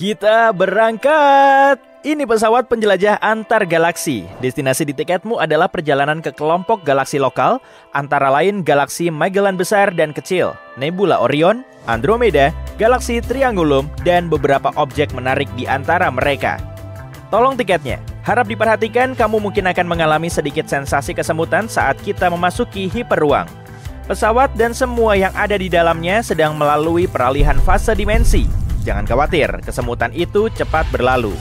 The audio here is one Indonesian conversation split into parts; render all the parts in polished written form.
Kita berangkat! Ini pesawat penjelajah antar galaksi. Destinasi di tiketmu adalah perjalanan ke kelompok galaksi lokal, antara lain galaksi Magellan besar dan kecil, Nebula Orion, Andromeda, galaksi Triangulum, dan beberapa objek menarik di antara mereka. Tolong tiketnya. Harap diperhatikan, kamu mungkin akan mengalami sedikit sensasi kesemutan saat kita memasuki hiperruang. Pesawat dan semua yang ada di dalamnya sedang melalui peralihan fase dimensi. Jangan khawatir, kesemutan itu cepat berlalu.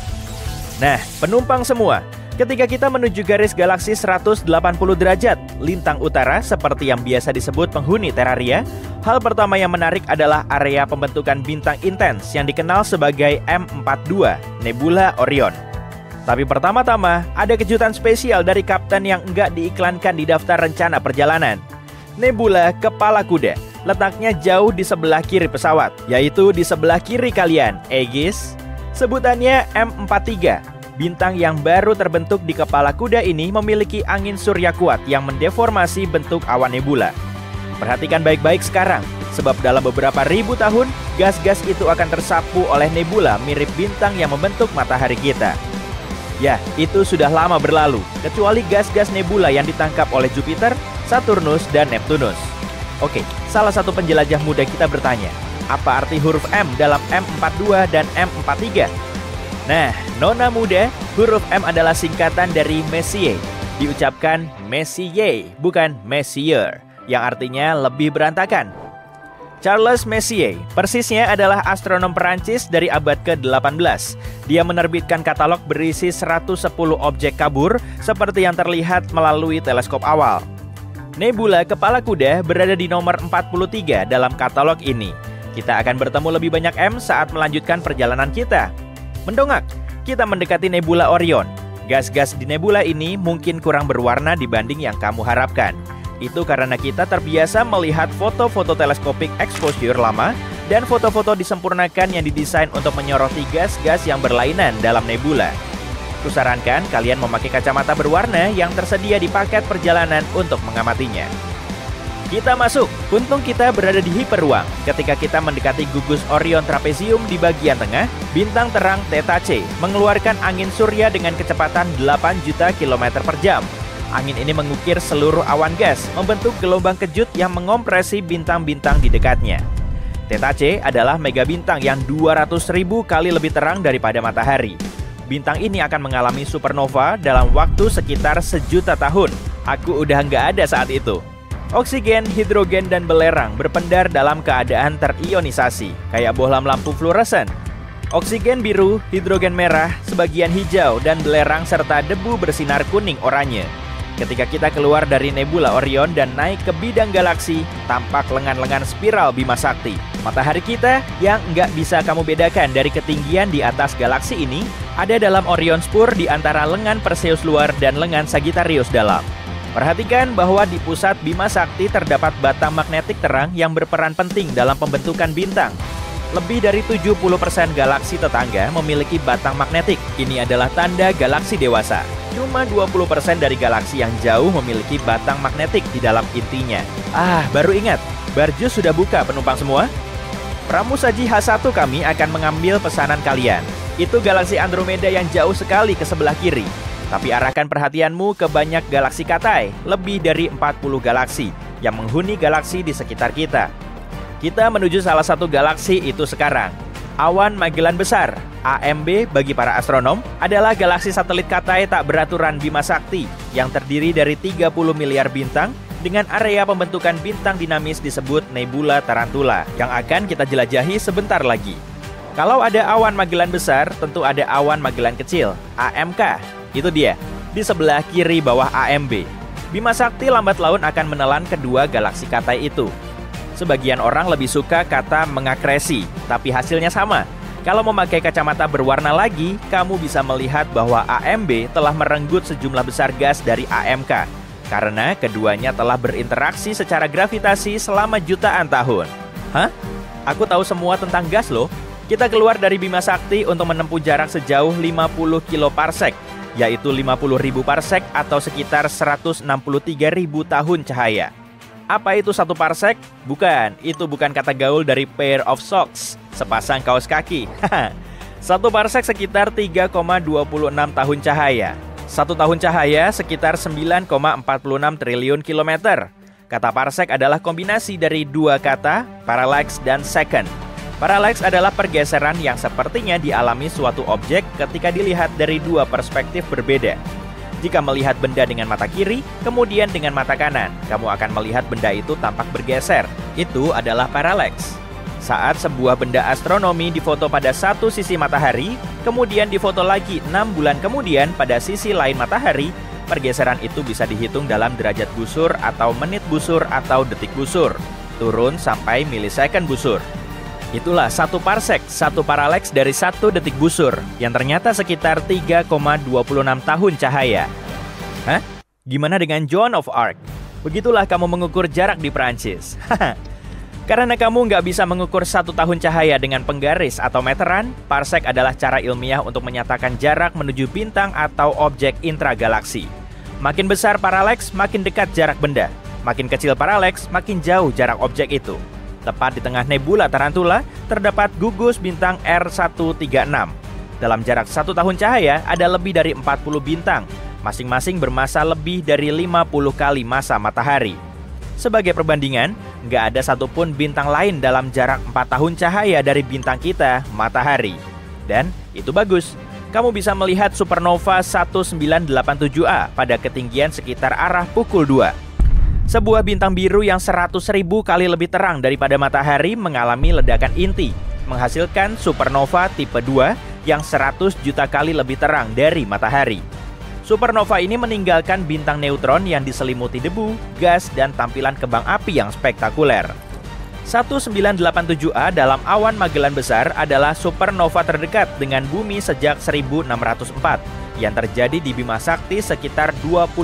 Nah, penumpang semua, ketika kita menuju garis galaksi 180 derajat lintang utara seperti yang biasa disebut penghuni Terraria, hal pertama yang menarik adalah area pembentukan bintang intens yang dikenal sebagai M42, Nebula Orion. Tapi pertama-tama, ada kejutan spesial dari kapten yang enggak diiklankan di daftar rencana perjalanan. Nebula Kepala Kuda letaknya jauh di sebelah kiri pesawat, yaitu di sebelah kiri kalian, Aegis. Sebutannya M43. Bintang yang baru terbentuk di kepala kuda ini memiliki angin surya kuat yang mendeformasi bentuk awan nebula. Perhatikan baik-baik sekarang, sebab dalam beberapa ribu tahun, gas-gas itu akan tersapu oleh nebula mirip bintang yang membentuk matahari kita. Ya, itu sudah lama berlalu, kecuali gas-gas nebula yang ditangkap oleh Jupiter, Saturnus, dan Neptunus. Oke, salah satu penjelajah muda kita bertanya, apa arti huruf M dalam M42 dan M43? Nah, nona muda, huruf M adalah singkatan dari Messier. Diucapkan Messier, bukan Messier, yang artinya lebih berantakan. Charles Messier, persisnya adalah astronom Perancis dari abad ke-18. Dia menerbitkan katalog berisi 110 objek kabur seperti yang terlihat melalui teleskop awal. Nebula Kepala Kuda berada di nomor 43 dalam katalog ini. Kita akan bertemu lebih banyak M saat melanjutkan perjalanan kita. Mendongak, kita mendekati Nebula Orion. Gas-gas di nebula ini mungkin kurang berwarna dibanding yang kamu harapkan. Itu karena kita terbiasa melihat foto-foto teleskopik exposure lama dan foto-foto disempurnakan yang didesain untuk menyoroti gas-gas yang berlainan dalam nebula. Kusarankan kalian memakai kacamata berwarna yang tersedia di paket perjalanan untuk mengamatinya. Kita masuk. Untung kita berada di hiperruang. Ketika kita mendekati gugus Orion Trapezium di bagian tengah, bintang terang Theta C mengeluarkan angin surya dengan kecepatan 8 juta km per jam. Angin ini mengukir seluruh awan gas, membentuk gelombang kejut yang mengompresi bintang-bintang di dekatnya. Theta C adalah megabintang yang 200.000 kali lebih terang daripada matahari. Bintang ini akan mengalami supernova dalam waktu sekitar 1.000.000 tahun. Aku udah nggak ada saat itu. Oksigen, hidrogen, dan belerang berpendar dalam keadaan terionisasi, kayak bohlam lampu fluoresen. Oksigen biru, hidrogen merah, sebagian hijau, dan belerang serta debu bersinar kuning oranye. Ketika kita keluar dari Nebula Orion dan naik ke bidang galaksi, tampak lengan-lengan spiral Bima Sakti. Matahari kita yang nggak bisa kamu bedakan dari ketinggian di atas galaksi ini, ada dalam Orion Spur di antara lengan Perseus luar dan lengan Sagittarius dalam. Perhatikan bahwa di pusat Bima Sakti terdapat batang magnetik terang yang berperan penting dalam pembentukan bintang. Lebih dari 70% galaksi tetangga memiliki batang magnetik. Ini adalah tanda galaksi dewasa. Cuma 20% dari galaksi yang jauh memiliki batang magnetik di dalam intinya. Baru ingat, Barjus sudah buka penumpang semua? Pramusaji H1 kami akan mengambil pesanan kalian. Itu galaksi Andromeda yang jauh sekali ke sebelah kiri. Tapi arahkan perhatianmu ke banyak galaksi Katai, lebih dari 40 galaksi yang menghuni galaksi di sekitar kita. Kita menuju salah satu galaksi itu sekarang. Awan Magellan Besar, AMB bagi para astronom, adalah galaksi satelit Katai tak beraturan Bima Sakti yang terdiri dari 30 miliar bintang dengan area pembentukan bintang dinamis disebut Nebula Tarantula yang akan kita jelajahi sebentar lagi. Kalau ada awan Magellan Besar, tentu ada awan Magellan Kecil, AMK. Itu dia, di sebelah kiri bawah AMB. Bima Sakti lambat laun akan menelan kedua galaksi Katai itu. Sebagian orang lebih suka kata mengakresi, tapi hasilnya sama. Kalau memakai kacamata berwarna lagi, kamu bisa melihat bahwa AMB telah merenggut sejumlah besar gas dari AMK, karena keduanya telah berinteraksi secara gravitasi selama jutaan tahun. Hah? Aku tahu semua tentang gas loh. Kita keluar dari Bima Sakti untuk menempuh jarak sejauh 50 kiloparsec, yaitu 50.000 parsek atau sekitar 163.000 tahun cahaya. Apa itu 1 parsek? Bukan, itu bukan kata gaul dari pair of socks, sepasang kaos kaki. 1 parsek sekitar 3,26 tahun cahaya. 1 tahun cahaya sekitar 9,46 triliun kilometer. Kata parsek adalah kombinasi dari dua kata, parallax dan second. Parallax adalah pergeseran yang sepertinya dialami suatu objek ketika dilihat dari dua perspektif berbeda. Jika melihat benda dengan mata kiri, kemudian dengan mata kanan, kamu akan melihat benda itu tampak bergeser. Itu adalah parallax. Saat sebuah benda astronomi difoto pada satu sisi matahari, kemudian difoto lagi 6 bulan kemudian pada sisi lain matahari, pergeseran itu bisa dihitung dalam derajat busur atau menit busur atau detik busur, turun sampai milisecond busur. Itulah 1 parsek, 1 parallax dari 1 detik busur, yang ternyata sekitar 3,26 tahun cahaya. Hah? Gimana dengan Joan of Arc? Begitulah kamu mengukur jarak di Perancis. Karena kamu nggak bisa mengukur 1 tahun cahaya dengan penggaris atau meteran, parsek adalah cara ilmiah untuk menyatakan jarak menuju bintang atau objek intragalaksi. Makin besar parallax, makin dekat jarak benda. Makin kecil parallax, makin jauh jarak objek itu. Tepat di tengah nebula Tarantula, terdapat gugus bintang R136. Dalam jarak 1 tahun cahaya, ada lebih dari 40 bintang, masing-masing bermassa lebih dari 50 kali massa matahari. Sebagai perbandingan, nggak ada satupun bintang lain dalam jarak 4 tahun cahaya dari bintang kita, matahari. Dan itu bagus. Kamu bisa melihat supernova 1987A pada ketinggian sekitar arah pukul 2. Sebuah bintang biru yang 100.000 kali lebih terang daripada matahari mengalami ledakan inti, menghasilkan supernova tipe 2 yang 100 juta kali lebih terang dari matahari. Supernova ini meninggalkan bintang neutron yang diselimuti debu, gas, dan tampilan kembang api yang spektakuler. 1987A dalam awan Magellan Besar adalah supernova terdekat dengan bumi sejak 1604 yang terjadi di Bima Sakti sekitar 20.000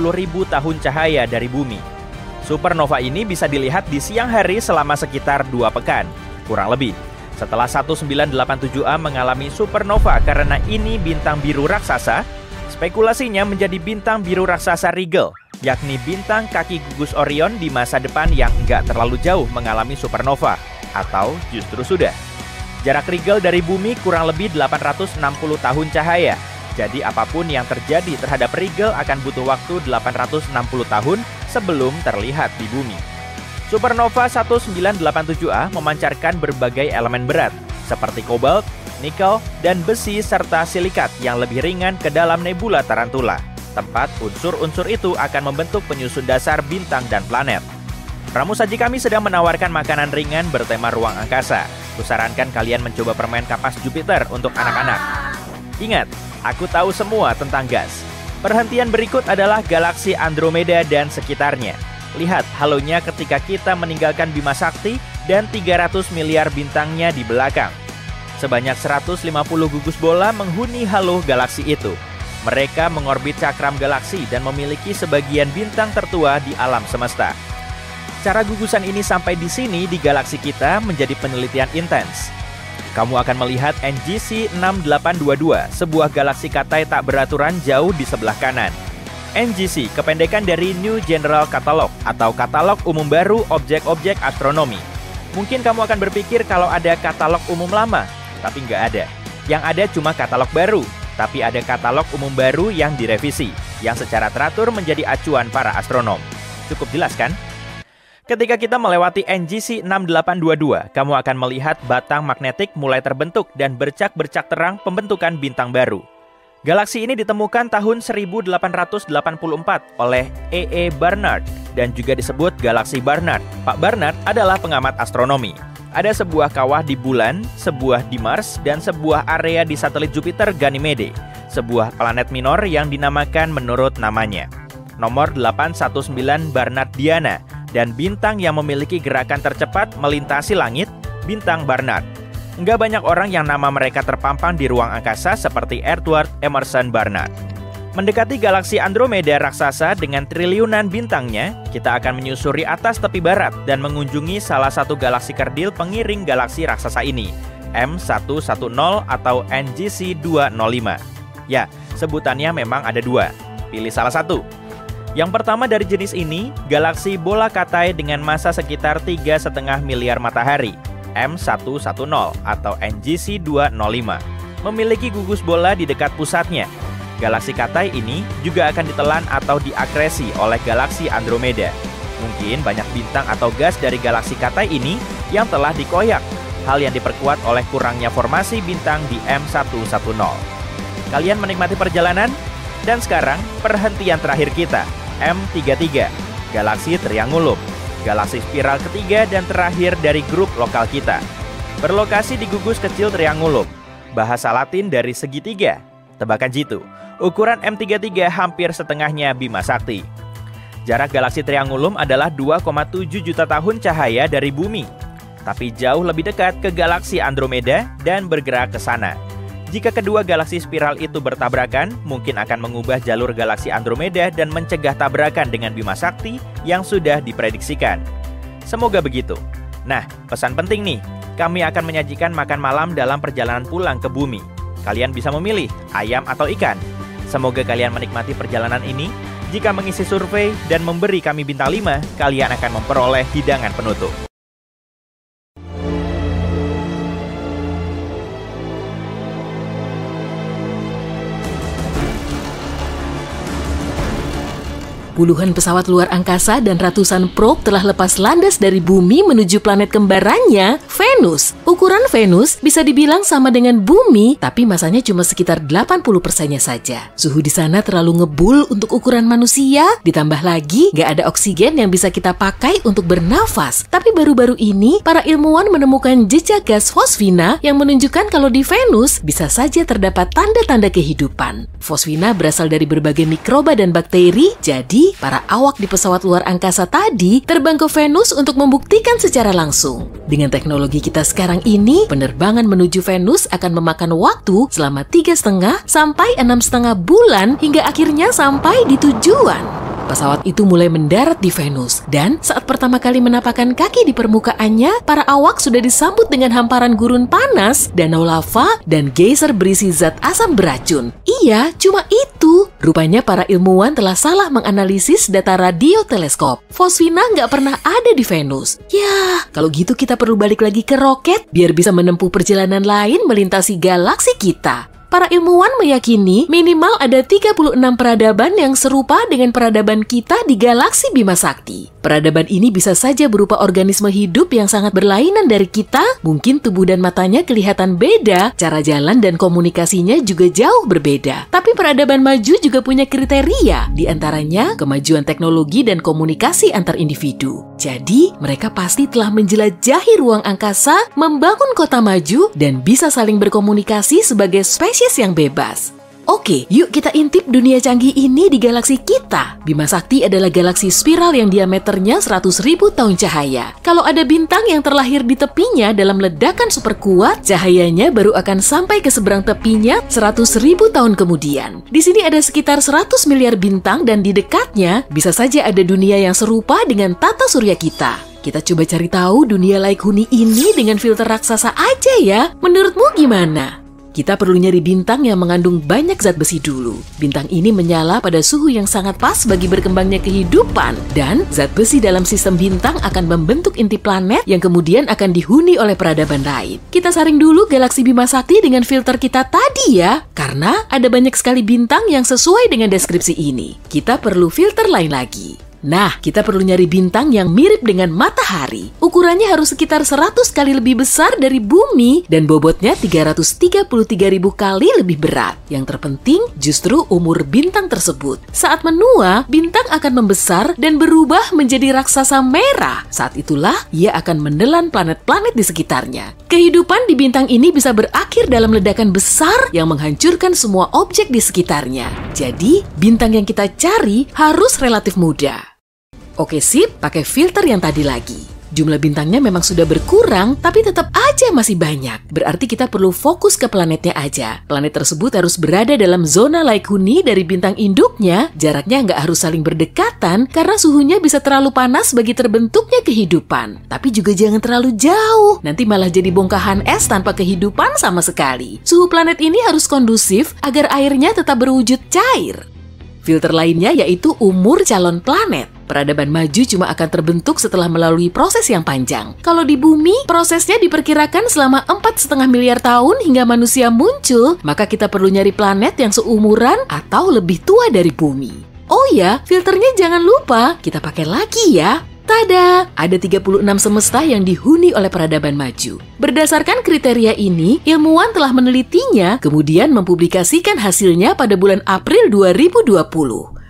tahun cahaya dari bumi. Supernova ini bisa dilihat di siang hari selama sekitar 2 pekan, kurang lebih. Setelah 1987A mengalami supernova karena ini bintang biru raksasa, spekulasinya menjadi bintang biru raksasa Rigel, yakni bintang kaki gugus Orion di masa depan yang nggak terlalu jauh mengalami supernova, atau justru sudah. Jarak Rigel dari bumi kurang lebih 860 tahun cahaya, jadi apapun yang terjadi terhadap Rigel akan butuh waktu 860 tahun sebelum terlihat di bumi. Supernova 1987A memancarkan berbagai elemen berat, seperti kobalt, nikel, dan besi serta silikat yang lebih ringan ke dalam nebula Tarantula. Tempat unsur-unsur itu akan membentuk penyusun dasar bintang dan planet. Pramusaji kami sedang menawarkan makanan ringan bertema ruang angkasa. Kusarankan kalian mencoba permen kapas Jupiter untuk anak-anak. Ingat, aku tahu semua tentang gas. Perhentian berikut adalah galaksi Andromeda dan sekitarnya. Lihat halonya ketika kita meninggalkan Bima Sakti dan 300 miliar bintangnya di belakang. Sebanyak 150 gugus bola menghuni halo galaksi itu. Mereka mengorbit cakram galaksi dan memiliki sebagian bintang tertua di alam semesta. Cara gugusan ini sampai di sini di galaksi kita menjadi penelitian intens. Kamu akan melihat NGC 6822, sebuah galaksi katai tak beraturan jauh di sebelah kanan. NGC kependekan dari New General Catalog atau Katalog Umum Baru Objek-Objek Astronomi. Mungkin kamu akan berpikir kalau ada katalog umum lama, tapi nggak ada. Yang ada cuma katalog baru, tapi ada katalog umum baru yang direvisi, yang secara teratur menjadi acuan para astronom. Cukup jelas kan? Ketika kita melewati NGC 6822, kamu akan melihat batang magnetik mulai terbentuk dan bercak-bercak terang pembentukan bintang baru. Galaksi ini ditemukan tahun 1884 oleh E. Barnard dan juga disebut galaksi Barnard. Pak Barnard adalah pengamat astronomi. Ada sebuah kawah di bulan, sebuah di Mars, dan sebuah area di satelit Jupiter Ganymede, sebuah planet minor yang dinamakan menurut namanya. Nomor 819 Barnardiana, dan bintang yang memiliki gerakan tercepat melintasi langit, bintang Barnard. Nggak banyak orang yang nama mereka terpampang di ruang angkasa seperti Edward Emerson Barnard. Mendekati galaksi Andromeda raksasa dengan triliunan bintangnya, kita akan menyusuri atas tepi barat dan mengunjungi salah satu galaksi kerdil pengiring galaksi raksasa ini, M110 atau NGC 205. Ya, sebutannya memang ada dua. Pilih salah satu. Yang pertama dari jenis ini, galaksi bola katai dengan massa sekitar 3,5 miliar matahari, M110 atau NGC 205. memiliki gugus bola di dekat pusatnya. Galaksi Katai ini juga akan ditelan atau diakresi oleh galaksi Andromeda. Mungkin banyak bintang atau gas dari galaksi Katai ini yang telah dikoyak, hal yang diperkuat oleh kurangnya formasi bintang di M110. Kalian menikmati perjalanan? Dan sekarang perhentian terakhir kita, M33, galaksi Triangulum, galaksi spiral ketiga dan terakhir dari grup lokal kita. Berlokasi di gugus kecil Triangulum, bahasa Latin dari segitiga. Tebakan jitu, ukuran M33 hampir setengahnya Bima Sakti. Jarak galaksi Triangulum adalah 2,7 juta tahun cahaya dari bumi, tapi jauh lebih dekat ke galaksi Andromeda dan bergerak ke sana. Jika kedua galaksi spiral itu bertabrakan, mungkin akan mengubah jalur galaksi Andromeda dan mencegah tabrakan dengan Bima Sakti yang sudah diprediksikan. Semoga begitu. Nah, pesan penting nih, kami akan menyajikan makan malam dalam perjalanan pulang ke bumi. Kalian bisa memilih ayam atau ikan. Semoga kalian menikmati perjalanan ini. Jika mengisi survei dan memberi kami bintang 5, kalian akan memperoleh hidangan penutup. Puluhan pesawat luar angkasa dan ratusan probe telah lepas landas dari bumi menuju planet kembarannya, Venus. Ukuran Venus bisa dibilang sama dengan bumi, tapi masanya cuma sekitar 80%-nya saja. Suhu di sana terlalu ngebul untuk ukuran manusia, ditambah lagi gak ada oksigen yang bisa kita pakai untuk bernafas. Tapi baru-baru ini, para ilmuwan menemukan jejak gas fosfina yang menunjukkan kalau di Venus bisa saja terdapat tanda-tanda kehidupan. Fosfina berasal dari berbagai mikroba dan bakteri, jadi para awak di pesawat luar angkasa tadi terbang ke Venus untuk membuktikan secara langsung. Dengan teknologi kita sekarang ini, penerbangan menuju Venus akan memakan waktu selama 3,5 sampai 6,5 bulan hingga akhirnya sampai di tujuan. Pesawat itu mulai mendarat di Venus, dan saat pertama kali menapakkan kaki di permukaannya, para awak sudah disambut dengan hamparan gurun panas, danau lava, dan geyser berisi zat asam beracun. Iya, cuma itu. Rupanya para ilmuwan telah salah menganalisis data radioteleskop. Fosfina nggak pernah ada di Venus. Ya, kalau gitu kita perlu balik lagi ke roket, biar bisa menempuh perjalanan lain melintasi galaksi kita. Para ilmuwan meyakini minimal ada 36 peradaban yang serupa dengan peradaban kita di galaksi Bima Sakti. Peradaban ini bisa saja berupa organisme hidup yang sangat berlainan dari kita, mungkin tubuh dan matanya kelihatan beda, cara jalan dan komunikasinya juga jauh berbeda. Tapi peradaban maju juga punya kriteria, di antaranya kemajuan teknologi dan komunikasi antar individu. Jadi, mereka pasti telah menjelajahi ruang angkasa, membangun kota maju, dan bisa saling berkomunikasi sebagai spesies yang bebas. Oke, yuk kita intip dunia canggih ini di galaksi kita. Bima Sakti adalah galaksi spiral yang diameternya 100.000 tahun cahaya. Kalau ada bintang yang terlahir di tepinya dalam ledakan super kuat, cahayanya baru akan sampai ke seberang tepinya 100.000 tahun kemudian. Di sini ada sekitar 100 miliar bintang dan di dekatnya bisa saja ada dunia yang serupa dengan tata surya kita. Kita coba cari tahu dunia laik huni ini dengan filter raksasa aja ya. Menurutmu gimana? Kita perlu nyari bintang yang mengandung banyak zat besi dulu. Bintang ini menyala pada suhu yang sangat pas bagi berkembangnya kehidupan. Dan zat besi dalam sistem bintang akan membentuk inti planet yang kemudian akan dihuni oleh peradaban lain. Kita saring dulu galaksi Bima Sakti dengan filter kita tadi ya. Karena ada banyak sekali bintang yang sesuai dengan deskripsi ini. Kita perlu filter lain lagi. Nah, kita perlu nyari bintang yang mirip dengan matahari. Ukurannya harus sekitar 100 kali lebih besar dari bumi dan bobotnya 333.000 kali lebih berat. Yang terpenting justru umur bintang tersebut. Saat menua, bintang akan membesar dan berubah menjadi raksasa merah. Saat itulah ia akan menelan planet-planet di sekitarnya. Kehidupan di bintang ini bisa berakhir dalam ledakan besar yang menghancurkan semua objek di sekitarnya. Jadi, bintang yang kita cari harus relatif muda. Oke sip, pakai filter yang tadi lagi. Jumlah bintangnya memang sudah berkurang, tapi tetap aja masih banyak. Berarti kita perlu fokus ke planetnya aja. Planet tersebut harus berada dalam zona laik huni dari bintang induknya. Jaraknya nggak harus saling berdekatan, karena suhunya bisa terlalu panas bagi terbentuknya kehidupan. Tapi juga jangan terlalu jauh, nanti malah jadi bongkahan es tanpa kehidupan sama sekali. Suhu planet ini harus kondusif agar airnya tetap berwujud cair. Filter lainnya yaitu umur calon planet. Peradaban maju cuma akan terbentuk setelah melalui proses yang panjang. Kalau di bumi, prosesnya diperkirakan selama 4,5 miliar tahun hingga manusia muncul, maka kita perlu nyari planet yang seumuran atau lebih tua dari bumi. Oh ya, filternya jangan lupa, kita pakai lagi ya. Tada! Ada 36 semesta yang dihuni oleh peradaban maju. Berdasarkan kriteria ini, ilmuwan telah menelitinya, kemudian mempublikasikan hasilnya pada bulan April 2020.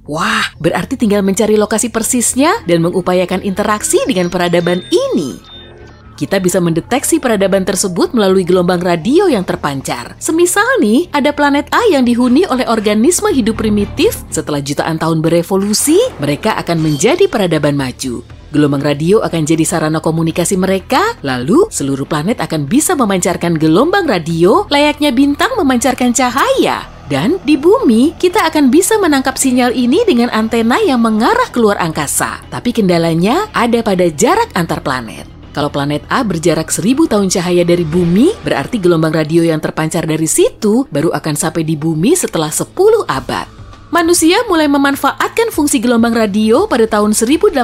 Wah, berarti tinggal mencari lokasi persisnya dan mengupayakan interaksi dengan peradaban ini. Kita bisa mendeteksi peradaban tersebut melalui gelombang radio yang terpancar. Semisal nih, ada planet A yang dihuni oleh organisme hidup primitif. Setelah jutaan tahun berevolusi, mereka akan menjadi peradaban maju. Gelombang radio akan jadi sarana komunikasi mereka, lalu seluruh planet akan bisa memancarkan gelombang radio layaknya bintang memancarkan cahaya. Dan di bumi, kita akan bisa menangkap sinyal ini dengan antena yang mengarah keluar angkasa. Tapi kendalanya ada pada jarak antar planet. Kalau planet A berjarak 1000 tahun cahaya dari bumi, berarti gelombang radio yang terpancar dari situ baru akan sampai di bumi setelah 10 abad. Manusia mulai memanfaatkan fungsi gelombang radio pada tahun 1895.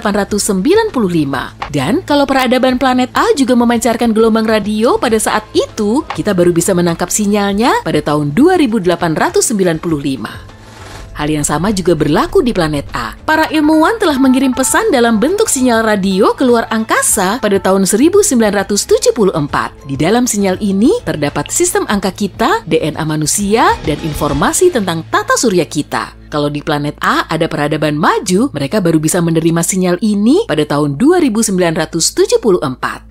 Dan kalau peradaban planet A juga memancarkan gelombang radio pada saat itu, kita baru bisa menangkap sinyalnya pada tahun 2895. Hal yang sama juga berlaku di planet A. Para ilmuwan telah mengirim pesan dalam bentuk sinyal radio keluar angkasa pada tahun 1974. Di dalam sinyal ini terdapat sistem angka kita, DNA manusia, dan informasi tentang tata surya kita. Kalau di planet A ada peradaban maju, mereka baru bisa menerima sinyal ini pada tahun 2974.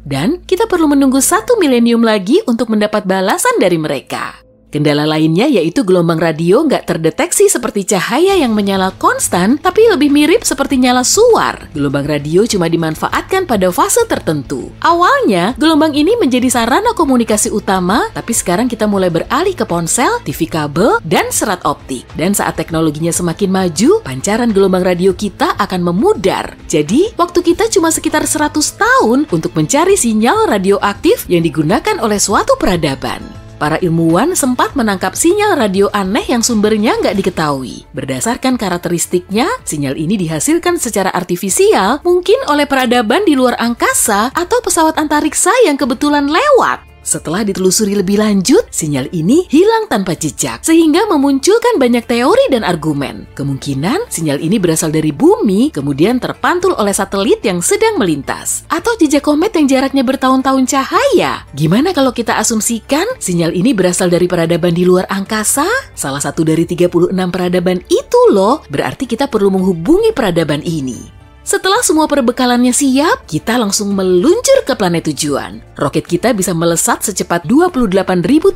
Dan kita perlu menunggu 1 milenium lagi untuk mendapat balasan dari mereka. Kendala lainnya yaitu gelombang radio nggak terdeteksi seperti cahaya yang menyala konstan, tapi lebih mirip seperti nyala suar. Gelombang radio cuma dimanfaatkan pada fase tertentu. Awalnya, gelombang ini menjadi sarana komunikasi utama, tapi sekarang kita mulai beralih ke ponsel, TV kabel, dan serat optik. Dan saat teknologinya semakin maju, pancaran gelombang radio kita akan memudar. Jadi, waktu kita cuma sekitar 100 tahun untuk mencari sinyal radioaktif yang digunakan oleh suatu peradaban. Para ilmuwan sempat menangkap sinyal radio aneh yang sumbernya nggak diketahui. Berdasarkan karakteristiknya, sinyal ini dihasilkan secara artifisial, mungkin oleh peradaban di luar angkasa atau pesawat antariksa yang kebetulan lewat. Setelah ditelusuri lebih lanjut, sinyal ini hilang tanpa jejak, sehingga memunculkan banyak teori dan argumen. Kemungkinan sinyal ini berasal dari bumi, kemudian terpantul oleh satelit yang sedang melintas. Atau jejak komet yang jaraknya bertahun-tahun cahaya. Gimana kalau kita asumsikan sinyal ini berasal dari peradaban di luar angkasa? Salah satu dari 36 peradaban itu loh, berarti kita perlu menghubungi peradaban ini. Setelah semua perbekalannya siap, kita langsung meluncur ke planet tujuan. Roket kita bisa melesat secepat 28.300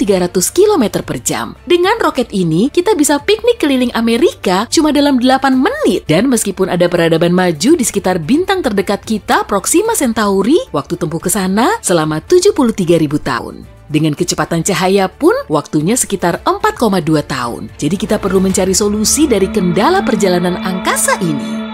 km per jam. Dengan roket ini, kita bisa piknik keliling Amerika cuma dalam 8 menit. Dan meskipun ada peradaban maju di sekitar bintang terdekat kita, Proxima Centauri, waktu tempuh ke sana selama 73.000 tahun. Dengan kecepatan cahaya pun, waktunya sekitar 4,2 tahun. Jadi kita perlu mencari solusi dari kendala perjalanan angkasa ini.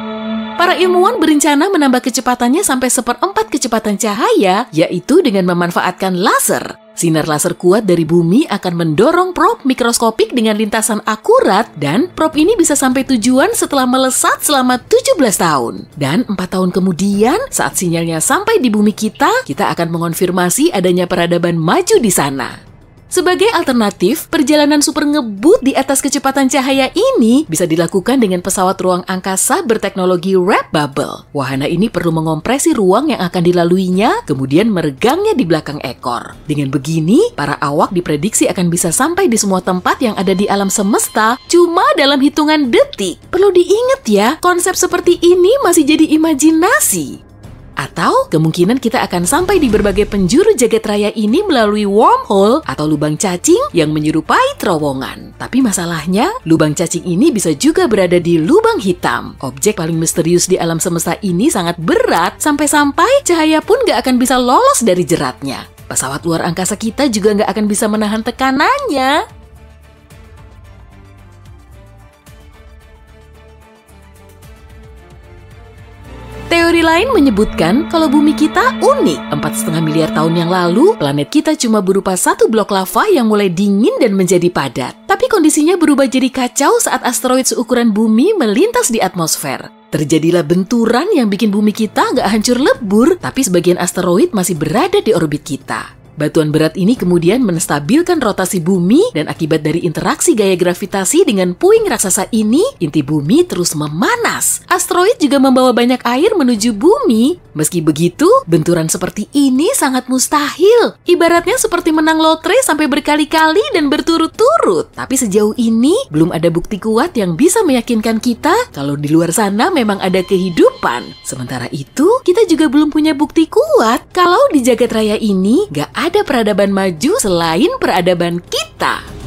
Para ilmuwan berencana menambah kecepatannya sampai 1/4 kecepatan cahaya, yaitu dengan memanfaatkan laser. Sinar laser kuat dari bumi akan mendorong probe mikroskopik dengan lintasan akurat, dan probe ini bisa sampai tujuan setelah melesat selama 17 tahun. Dan 4 tahun kemudian, saat sinyalnya sampai di bumi kita akan mengonfirmasi adanya peradaban maju di sana. Sebagai alternatif, perjalanan super ngebut di atas kecepatan cahaya ini bisa dilakukan dengan pesawat ruang angkasa berteknologi wrap bubble. Wahana ini perlu mengompresi ruang yang akan dilaluinya, kemudian meregangnya di belakang ekor. Dengan begini, para awak diprediksi akan bisa sampai di semua tempat yang ada di alam semesta cuma dalam hitungan detik. Perlu diingat ya, konsep seperti ini masih jadi imajinasi. Atau kemungkinan kita akan sampai di berbagai penjuru jagat raya ini melalui wormhole atau lubang cacing yang menyerupai terowongan. Tapi masalahnya, lubang cacing ini bisa juga berada di lubang hitam. Objek paling misterius di alam semesta ini sangat berat, sampai-sampai cahaya pun gak akan bisa lolos dari jeratnya. Pesawat luar angkasa kita juga gak akan bisa menahan tekanannya. Teori lain menyebutkan kalau bumi kita unik. 4,5 miliar tahun yang lalu, planet kita cuma berupa satu blok lava yang mulai dingin dan menjadi padat. Tapi kondisinya berubah jadi kacau saat asteroid seukuran bumi melintas di atmosfer. Terjadilah benturan yang bikin bumi kita nggak hancur lebur, tapi sebagian asteroid masih berada di orbit kita. Batuan berat ini kemudian menstabilkan rotasi bumi dan akibat dari interaksi gaya gravitasi dengan puing raksasa ini, inti bumi terus memanas. Asteroid juga membawa banyak air menuju bumi. Meski begitu, benturan seperti ini sangat mustahil. Ibaratnya seperti menang lotre sampai berkali-kali dan berturut-turut. Tapi sejauh ini, belum ada bukti kuat yang bisa meyakinkan kita kalau di luar sana memang ada kehidupan. Sementara itu, kita juga belum punya bukti kuat kalau di jagat raya ini nggak ada peradaban maju selain peradaban kita.